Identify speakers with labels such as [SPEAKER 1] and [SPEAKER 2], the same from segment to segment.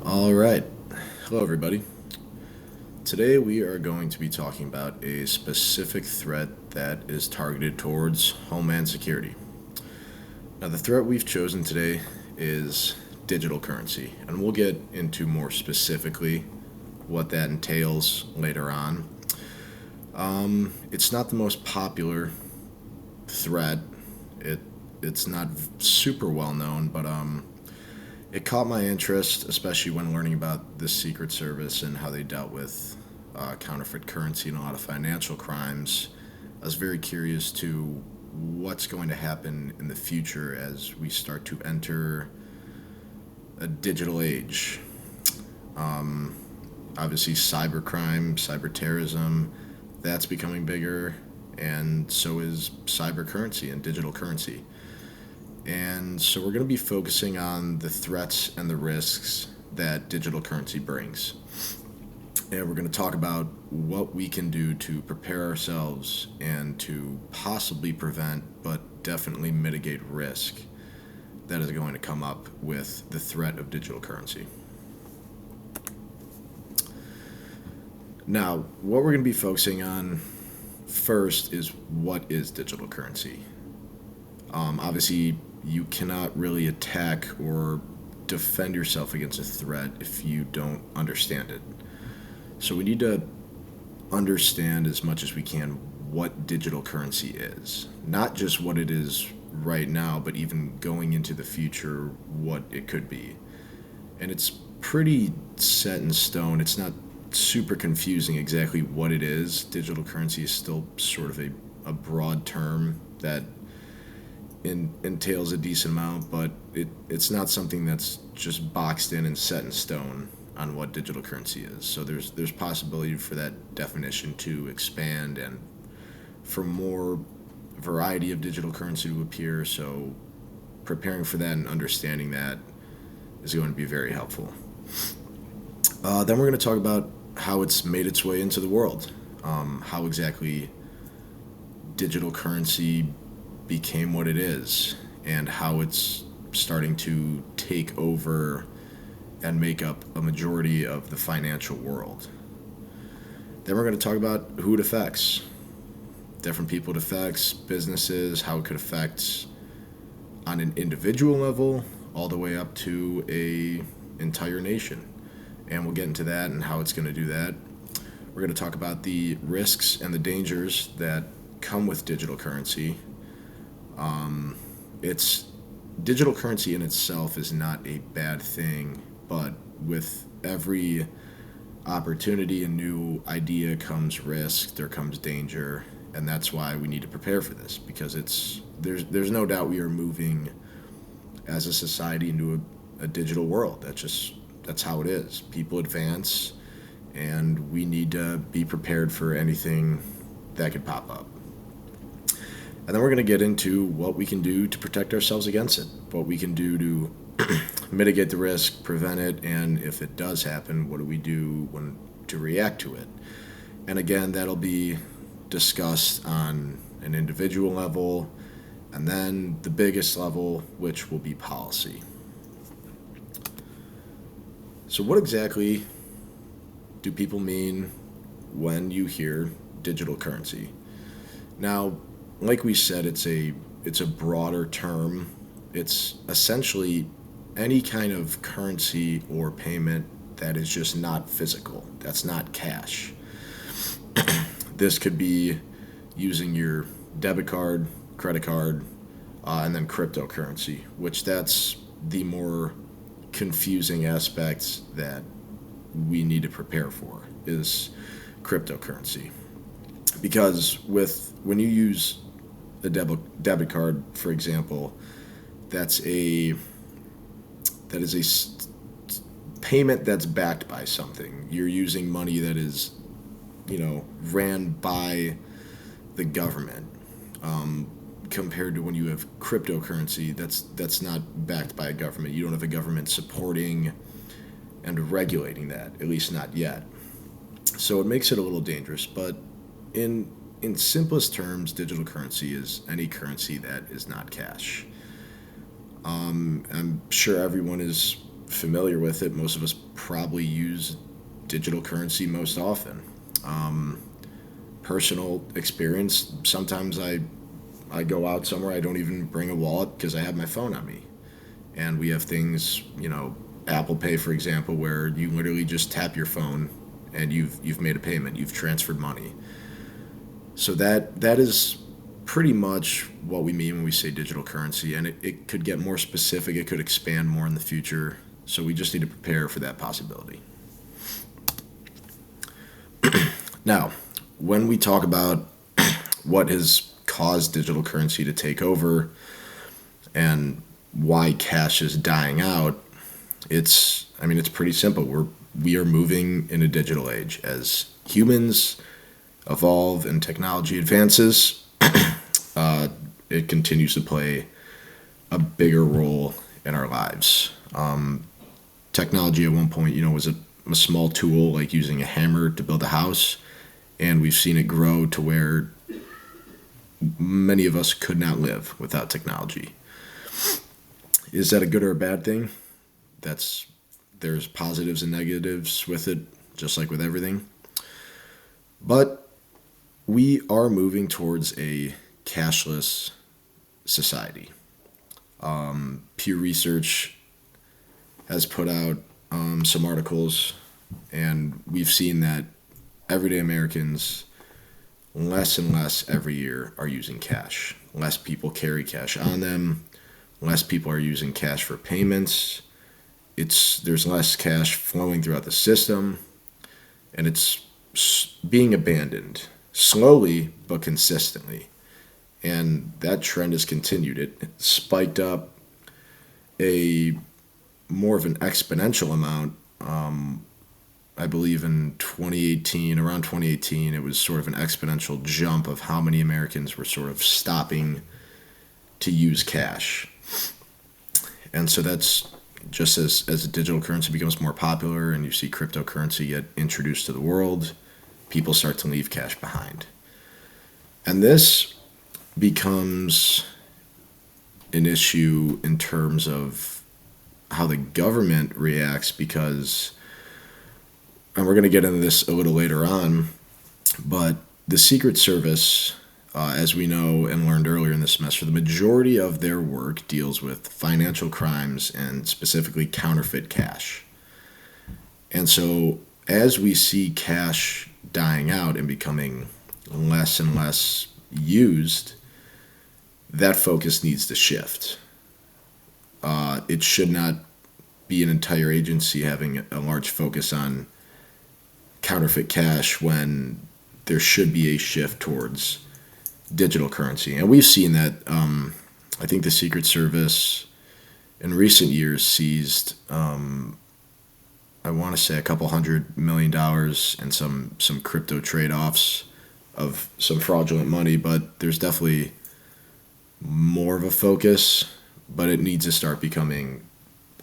[SPEAKER 1] All right. Hello, everybody. Today we are going to be talking about a specific threat that is targeted towards Homeland Security. Now, the threat we've chosen today is digital currency, and we'll get into more specifically what that entails later on. It's not the most popular threat. It it's not super well known, but it caught my interest, especially when learning about the Secret Service and how they dealt with counterfeit currency and a lot of financial crimes. I was very curious to what's going to happen in the future as we start to enter a digital age. Obviously, cybercrime, cyber terrorism, that's becoming bigger, and so is cyber currency and digital currency. And so we're going to be focusing on the threats and the risks that digital currency brings. And we're going to talk about what we can do to prepare ourselves and to possibly prevent, but definitely mitigate risk that is going to come up with the threat of digital currency. Now, what we're going to be focusing on first is what is digital currency. Obviously, you cannot really attack or defend yourself against a threat if you don't understand it. So we need to understand as much as we can what digital currency is. Not just what it is right now, but even going into the future, what it could be. And it's pretty set in stone. It's not super confusing exactly what it is. Digital currency is still sort of a broad term that entails a decent amount, but it's not something that's just boxed in and set in stone on what digital currency is. So there's possibility for that definition to expand and for more variety of digital currency to appear. So preparing for that and understanding that is going to be very helpful. Then we're going to talk about how it's made its way into the world, how exactly digital currency became what it is, and how it's starting to take over and make up a majority of the financial world. Then we're going to talk about who it affects, different people it affects, businesses, how it could affect on an individual level, all the way up to a entire nation. And we'll get into that and how it's going to do that. We're going to talk about the risks and the dangers that come with digital currency. It's digital currency in itself is not a bad thing, but with every opportunity and new idea comes risk, there comes danger, and that's why we need to prepare for this because there's no doubt we are moving as a society into a digital world. That's how it is. People advance, and we need to be prepared for anything that could pop up. And then we're going to get into what we can do to protect ourselves against it, what we can do to mitigate the risk, prevent it, and if it does happen, what do we do when to react to it? And again, that'll be discussed on an individual level, and then the biggest level, which will be policy. So, what exactly do people mean when you hear digital currency? Now, like we said, it's a broader term. It's essentially any kind of currency or payment that is just not physical. That's not cash. This could be using your debit card, credit card, and then cryptocurrency, which that's the more confusing aspects that we need to prepare for is cryptocurrency. Because when you use a debit card, for example, that's a that is payment that's backed by something. You're using money that is, ran by the government. Compared to when you have cryptocurrency, that's not backed by a government. You don't have a government supporting and regulating that, at least not yet. So it makes it a little dangerous. But in simplest terms, digital currency is any currency that is not cash. I'm sure everyone is familiar with it, most of us probably use digital currency most often. Um, Personal experience, sometimes I go out somewhere, I don't even bring a wallet because I have my phone on me. And we have things, Apple Pay, for example, where you literally just tap your phone and you've made a payment, you've transferred money. So that is pretty much what we mean when we say digital currency, and it could get more specific, it could expand more in the future. So we just need to prepare for that possibility. Now, when we talk about what has caused digital currency to take over and why cash is dying out, it's pretty simple. We are moving in a digital age as humans evolve and technology advances. uh, it continues to play a bigger role in our lives. Technology at one point, was a small tool like using a hammer to build a house, and we've seen it grow to where many of us could not live without technology. Is that a good or a bad thing? That's There's positives and negatives with it, just like with everything. But we are moving towards a cashless society. Pew Research has put out some articles, and we've seen that everyday Americans, less and less every year, are using cash. Less people carry cash on them. Less people are using cash for payments. There's less cash flowing throughout the system, and it's being abandoned slowly but consistently. And that trend has continued. It spiked up a more of an exponential amount. I believe in 2018, around 2018, it was sort of an exponential jump of how many Americans were sort of stopping to use cash. And so that's just as digital currency becomes more popular and you see cryptocurrency get introduced to the world, people start to leave cash behind. And this becomes an issue in terms of how the government reacts because, and we're going to get into this a little later on, but the Secret Service, as we know and learned earlier in the semester, the majority of their work deals with financial crimes and specifically counterfeit cash. And so as we see cash dying out and becoming less and less used, that focus needs to shift. It should not be an entire agency having a large focus on counterfeit cash when there should be a shift towards digital currency. And we've seen that. I think the Secret Service in recent years seized, I want to say, a couple $100 million and some crypto trade-offs of some fraudulent money, but there's definitely more of a focus, but it needs to start becoming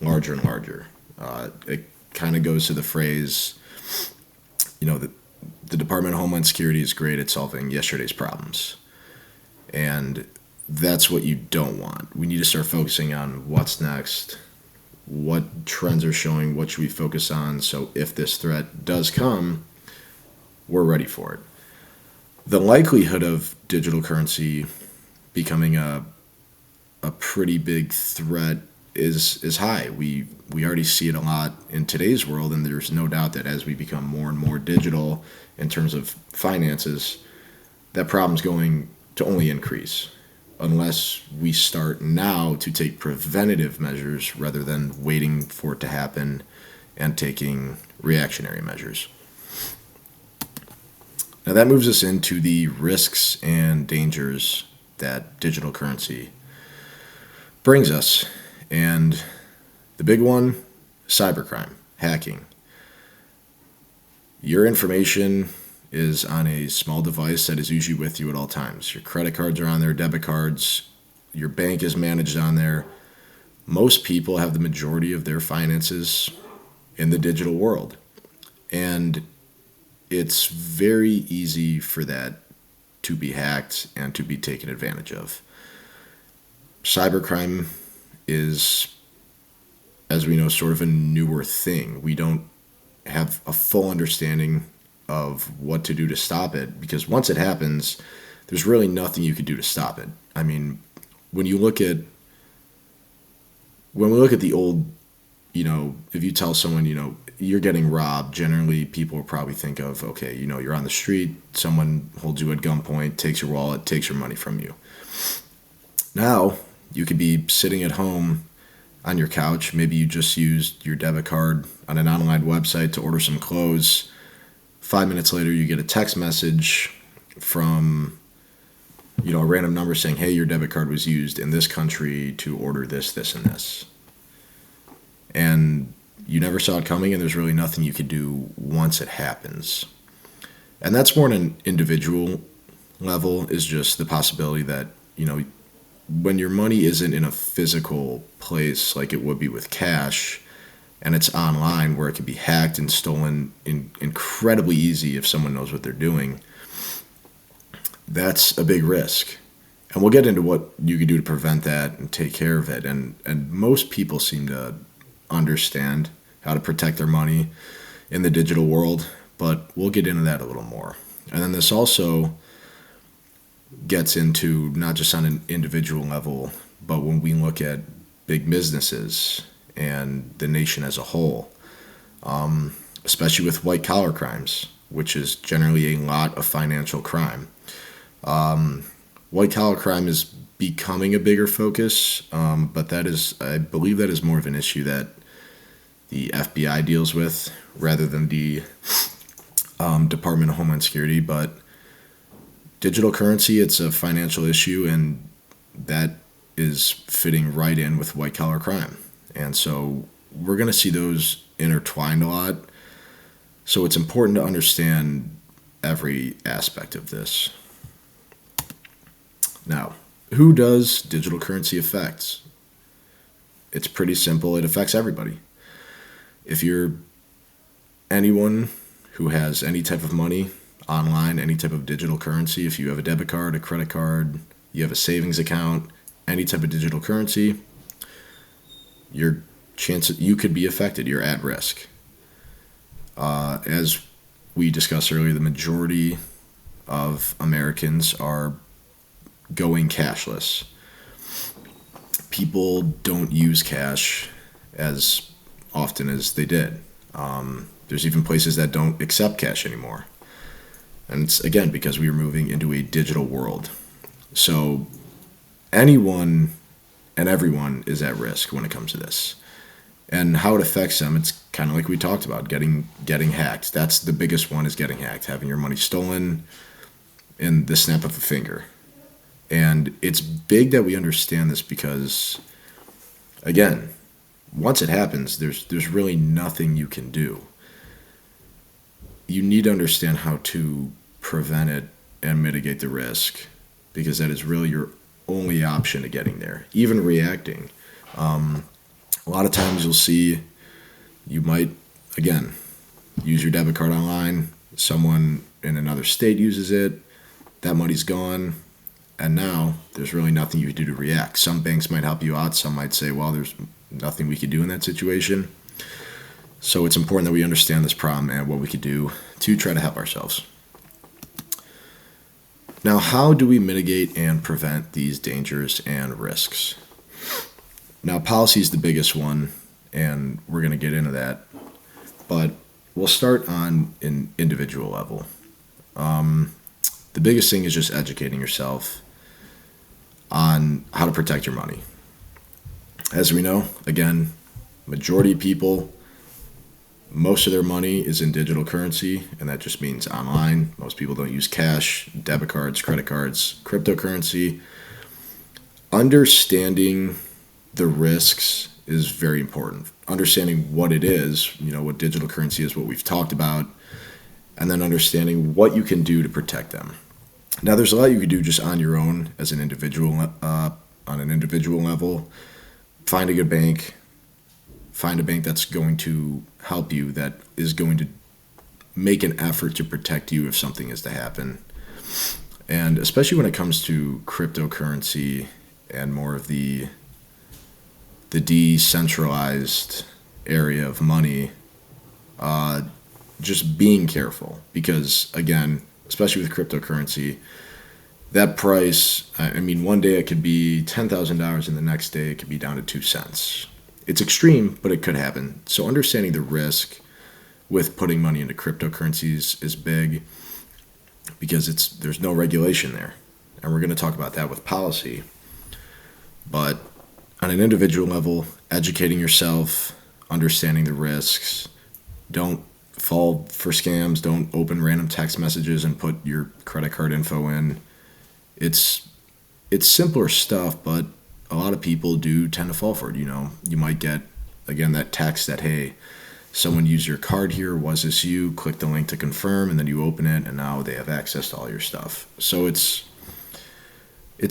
[SPEAKER 1] larger and larger. It kind of goes to the phrase, that the Department of Homeland Security is great at solving yesterday's problems. And that's what you don't want. We need to start focusing on what's next, what trends are showing, what should we focus on, so if this threat does come, we're ready for it. The likelihood of digital currency becoming a pretty big threat is high. We already see it a lot in today's world, and there's no doubt that as we become more and more digital in terms of finances, that problem's going to only increase unless we start now to take preventative measures rather than waiting for it to happen and taking reactionary measures. Now that moves us into the risks and dangers that digital currency brings us. And the big one, cybercrime, hacking. Your information is on a small device that is usually with you at all times. Your credit cards are on there, debit cards, your bank is managed on there. Most people have the majority of their finances in the digital world. And it's very easy for that to be hacked and to be taken advantage of. Cybercrime is as we know, sort of a newer thing. We don't have a full understanding of what to do to stop it, because once it happens, there's really nothing you could do to stop it. I mean, when you look at when we look at the old, if you tell someone, you're getting robbed, generally people will probably think of, okay, you're on the street, someone holds you at gunpoint, takes your wallet, takes your money from you. Now, you could be sitting at home on your couch. Maybe you just used your debit card on an online website to order some clothes. 5 minutes later, you get a text message from, a random number saying, hey, your debit card was used in this country to order this, this, and this. And you never saw it coming, and there's really nothing you could do once it happens. And that's more on an individual level, is just the possibility that, when your money isn't in a physical place like it would be with cash, and it's online where it can be hacked and stolen incredibly easy if someone knows what they're doing, that's a big risk. And we'll get into what you can do to prevent that and take care of it. And most people seem to understand how to protect their money in the digital world, but we'll get into that a little more. And then this also gets into not just on an individual level, but when we look at big businesses and the nation as a whole, especially with white collar crimes, which is generally a lot of financial crime. White collar crime is becoming a bigger focus, but I believe that is more of an issue that the FBI deals with rather than the Department of Homeland Security. But digital currency, it's a financial issue, and that is fitting right in with white collar crime. And so we're going to see those intertwined a lot. So it's important to understand every aspect of this. Now, who does digital currency affect? It's pretty simple. It affects everybody. If you're anyone who has any type of money online, any type of digital currency, if you have a debit card, a credit card, you have a savings account, any type of digital currency, your chance you could be affected. You're at risk. As we discussed earlier, the majority of Americans are going cashless. People don't use cash as often as they did. There's even places that don't accept cash anymore. And it's, again, because we are moving into a digital world. So anyone and everyone is at risk when it comes to this. And how it affects them, it's kind of like we talked about, getting hacked. That's the biggest one, is getting hacked, having your money stolen in the snap of a finger. And it's big that we understand this because, again, once it happens, there's really nothing you can do. You need to understand how to prevent it and mitigate the risk, because that is really your only option to getting there. Even reacting. A lot of times you'll see you might, again, use your debit card online. Someone in another state uses it. That money's gone. And now there's really nothing you can do to react. Some banks might help you out. Some might say, well, there's nothing we could do in that situation. So it's important that we understand this problem and what we could do to try to help ourselves. Now, how do we mitigate and prevent these dangers and risks? Now, policy is the biggest one, and we're going to get into that. But we'll start on an individual level. The biggest thing is just educating yourself on how to protect your money. As we know, again, majority of people, most of their money is in digital currency, and that just means online. Most people don't use cash, debit cards, credit cards, cryptocurrency. Understanding the risks is very important. Understanding what it is, what digital currency is, what we've talked about, and then understanding what you can do to protect them. Now, there's a lot you can do just on your own as an individual, on an individual level. Find a good bank. Find a bank that's going to help you, that is going to make an effort to protect you if something is to happen. And especially when it comes to cryptocurrency and more of the the decentralized area of money, just being careful because, again, especially with cryptocurrency, that price, I mean, one day it could be $10,000 and the next day it could be down to 2 cents. It's extreme, but it could happen. So understanding the risk with putting money into cryptocurrencies is big because there's no regulation there. And we're going to talk about that with policy. But on an individual level, educating yourself, understanding the risks, don't fall for scams, don't open random text messages and put your credit card info in. It's simpler stuff, but a lot of people do tend to fall for it. You might get, again, that text that, hey, someone used your card here, was this you? Click the link to confirm, and then you open it, and now they have access to all your stuff. So it's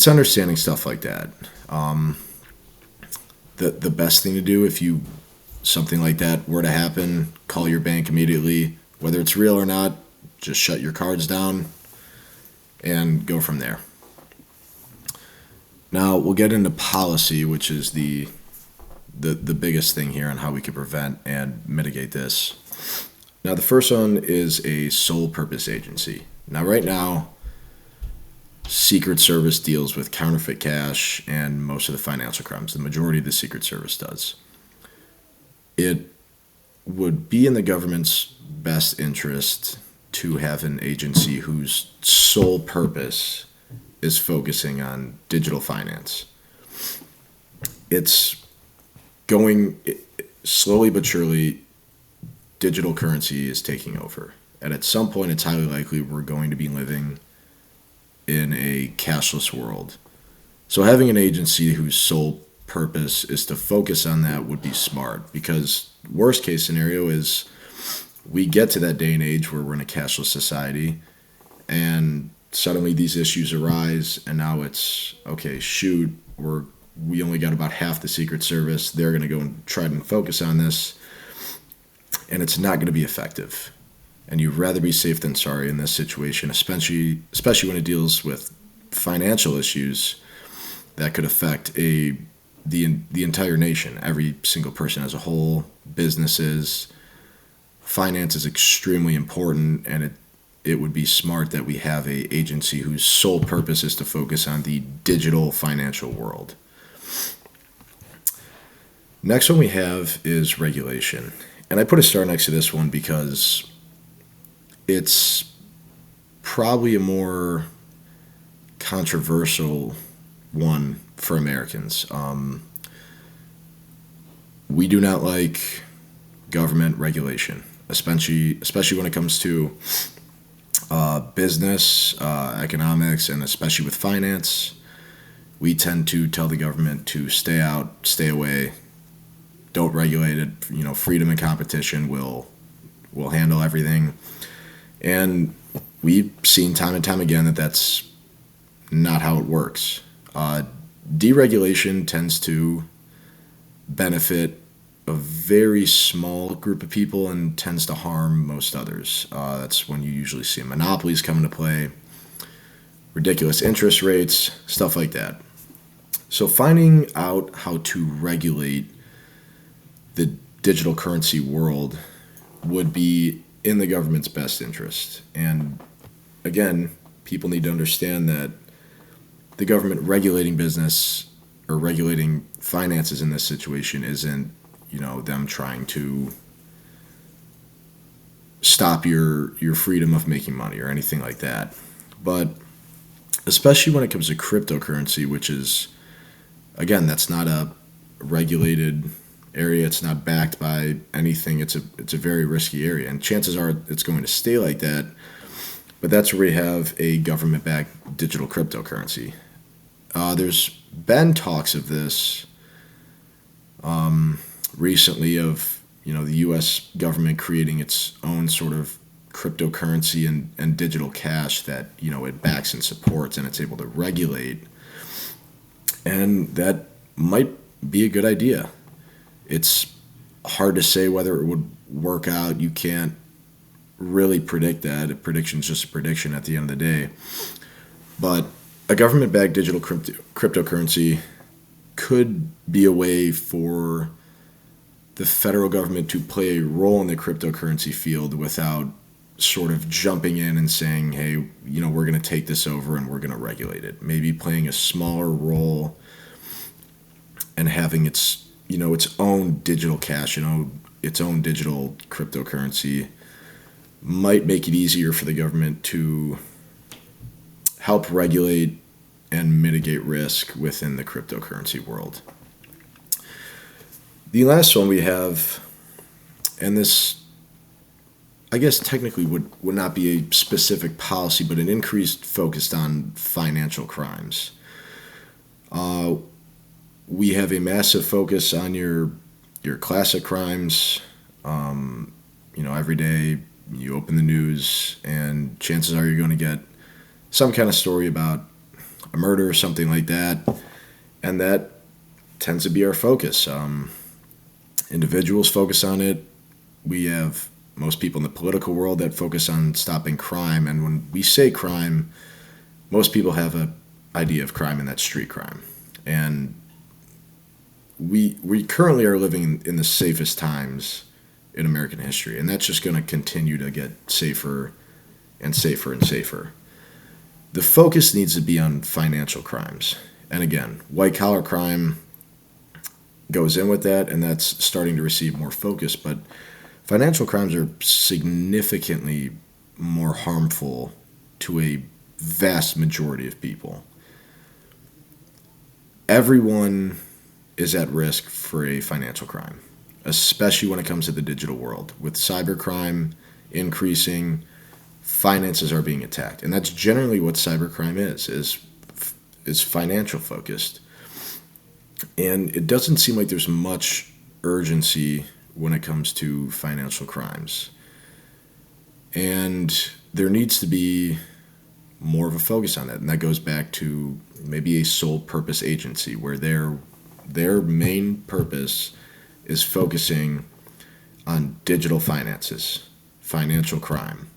[SPEAKER 1] understanding stuff like that. The best thing to do if something like that were to happen, call your bank immediately. Whether it's real or not, just shut your cards down and go from there. Now we'll get into policy, which is the biggest thing here on how we can prevent and mitigate this. Now the first one is a sole purpose agency. Now right now, Secret Service deals with counterfeit cash and most of the financial crimes. The majority of the Secret Service does. It would be in the government's best interest to have an agency whose sole purpose is focusing on digital finance. It's going slowly but surely, digital currency is taking over. And at some point, it's highly likely we're going to be living in a cashless world. So having an agency whose sole purpose is to focus on that would be smart, because worst case scenario is we get to that day and age where we're in a cashless society and suddenly these issues arise, and now it's, okay, shoot, we only got about half the Secret Service. They're going to go and try and focus on this, and it's not going to be effective. And you'd rather be safe than sorry in this situation, especially when it deals with financial issues that could affect the entire nation, every single person as a whole, businesses. Finance is extremely important, and it would be smart that we have a agency whose sole purpose is to focus on the digital financial world. Next one we have is regulation. And I put a star next to this one because it's probably a more controversial one for Americans. We do not like government regulation, especially when it comes to business, economics, and especially with finance. We tend to tell the government to stay out, stay away, don't regulate it. Freedom and competition will handle everything. And we've seen time and time again that that's not how it works. Deregulation tends to benefit a very small group of people and tends to harm most others. That's when you usually see monopolies come into play, ridiculous interest rates, stuff like that. So finding out how to regulate the digital currency world would be in the government's best interest. And again, people need to understand that the government regulating business or regulating finances in this situation isn't, them trying to stop your freedom of making money or anything like that. But especially when it comes to cryptocurrency, which is, again, that's not a regulated area. It's not backed by anything. It's a very risky area, and chances are it's going to stay like that. But that's where we have a government-backed digital cryptocurrency. There's been talks of this recently of the U.S. government creating its own sort of cryptocurrency and digital cash that it backs and supports, and it's able to regulate. And that might be a good idea. It's hard to say whether it would work out. You can't really predict that. A prediction's just a prediction at the end of the day. But a government-backed digital cryptocurrency could be a way for the federal government to play a role in the cryptocurrency field without sort of jumping in and saying, hey, we're going to take this over and we're going to regulate it. Maybe playing a smaller role and having its own digital cash, its own digital cryptocurrency might make it easier for the government to help regulate and mitigate risk within the cryptocurrency world. The last one we have, and this I guess technically would not be a specific policy, but an increased focus on financial crimes. We have a massive focus on your classic crimes. Every day you open the news and chances are you're going to get some kind of story about a murder or something like that. And that tends to be our focus. Individuals focus on it. We have most people in the political world that focus on stopping crime. And when we say crime, most people have an idea of crime, and that's street crime. And we currently are living in the safest times in American history, and that's just going to continue to get safer and safer and safer. The focus needs to be on financial crimes. And again, white-collar crime goes in with that, and that's starting to receive more focus. But financial crimes are significantly more harmful to a vast majority of people. Everyone is at risk for a financial crime, especially when it comes to the digital world. With cybercrime increasing, finances are being attacked. And that's generally what cybercrime is financial focused. And it doesn't seem like there's much urgency when it comes to financial crimes. And there needs to be more of a focus on that. And that goes back to maybe a sole purpose agency where their main purpose is focusing on digital finances, financial crime.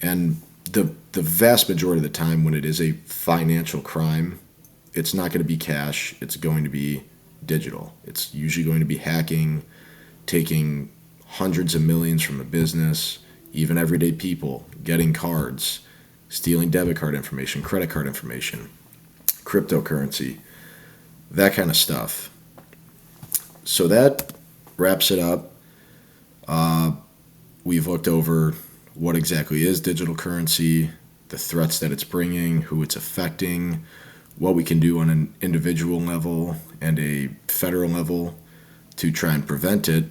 [SPEAKER 1] And the vast majority of the time when it is a financial crime, it's not going to be cash, it's going to be digital. It's usually going to be hacking, taking hundreds of millions from a business, even everyday people, getting cards, stealing debit card information, credit card information, cryptocurrency, that kind of stuff. So that wraps it up. We've looked over what exactly is digital currency, the threats that it's bringing, who it's affecting, what we can do on an individual level and a federal level to try and prevent it.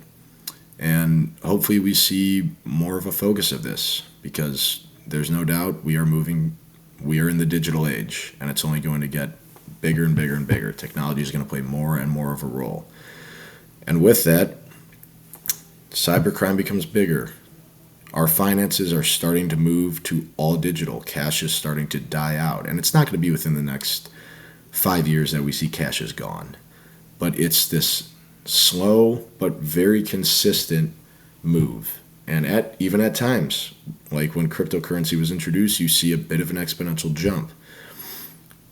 [SPEAKER 1] And hopefully we see more of a focus of this, because there's no doubt we are in the digital age, and it's only going to get bigger and bigger and bigger. Technology is going to play more and more of a role. And with that, cybercrime becomes bigger. Our finances are starting to move to all digital. Cash is starting to die out. And it's not going to be within the next 5 years that we see cash is gone. But it's this slow but very consistent move. And even at times, like when cryptocurrency was introduced, you see a bit of an exponential jump.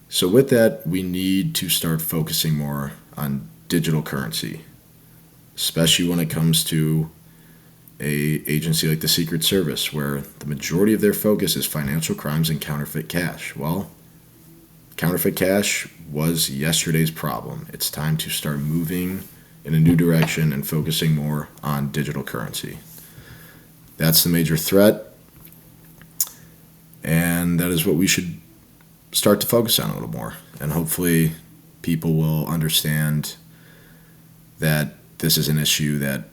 [SPEAKER 1] So with that, we need to start focusing more on digital currency, especially when it comes to a agency like the Secret Service, where the majority of their focus is financial crimes and counterfeit cash. Well, counterfeit cash was yesterday's problem. It's time to start moving in a new direction and focusing more on digital currency. That's the major threat, and that is what we should start to focus on a little more. And hopefully people will understand that this is an issue that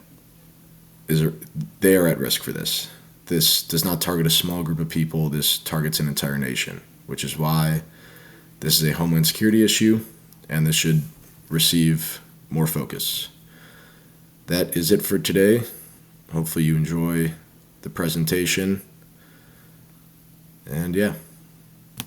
[SPEAKER 1] they are at risk for this. This does not target a small group of people. This targets an entire nation, which is why this is a Homeland Security issue, and this should receive more focus. That is it for today. Hopefully you enjoy the presentation. And yeah.